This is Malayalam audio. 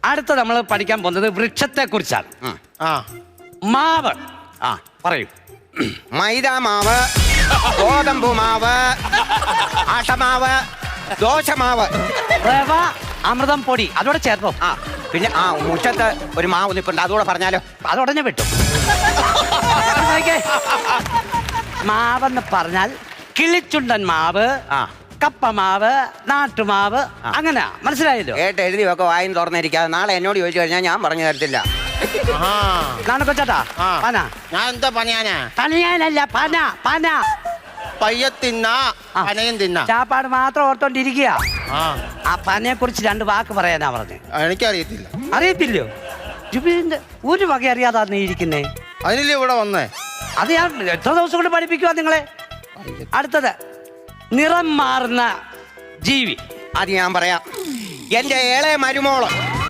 അടുത്ത നമ്മൾ പഠിക്കാൻ പോകുന്നത് വൃക്ഷത്തെ കുറിച്ചാണ്. മാവ്. പറയൂ. മൈദ മാവ്, ഗോതമ്പ് മാവ്, ആട്ടമാവ്, ദോശമാവ്, റവ, അമൃതം പൊടി അതോടെ ചേർത്തോ. പിന്നെ മുറ്റത്ത് ഒരു മാവ് നിൽപ്പുണ്ട്, അതുകൂടെ പറഞ്ഞാലോ? അതുടനെ വിട്ടു. മാവെന്ന് പറഞ്ഞാൽ കിളിച്ചുണ്ടൻ മാവ്, കപ്പമാവ്, നാട്ടുമാവ്, അങ്ങനെ മനസ്സിലായല്ലോ. കേട്ട് എഴുതി വെക്കെ വായും തുറന്നിരിക്കാതെ നാളെ എന്നോട് ചോദിച്ചു കഴിഞ്ഞാൽ ഞാൻ പറഞ്ഞു തരത്തില്ല. കൊച്ചാട്ടാ പന. ഞാൻ എന്താ പണിയാനാ? പനിയാനല്ല, പന പന. പയ്യെ തിന്നാ പനയും തിന്നാ. ചാപ്പാട് മാത്രം ഓർത്തോണ്ടിരിക്കുക. ആ പനയെ കുറിച്ച് 2 വാക്ക് പറയാനാ പറഞ്ഞ്. എനിക്കറിയത്തില്ല. അറിയത്തില്ലോ? ജുബിലിന്റെ ഒരു വക അറിയാതാ നീ ഇരിക്കുന്നേ. അതിനല്ലേ ഇവിടെ വന്നേ? അത് ഞാൻ എത്ര ദിവസം കൊണ്ട് പഠിപ്പിക്കുവാ നിങ്ങളെ. അടുത്തത് നിറം മാറുന്ന ജീവി. അത് ഞാൻ പറയാം. എന്റെ ഏളെ മരുമോള്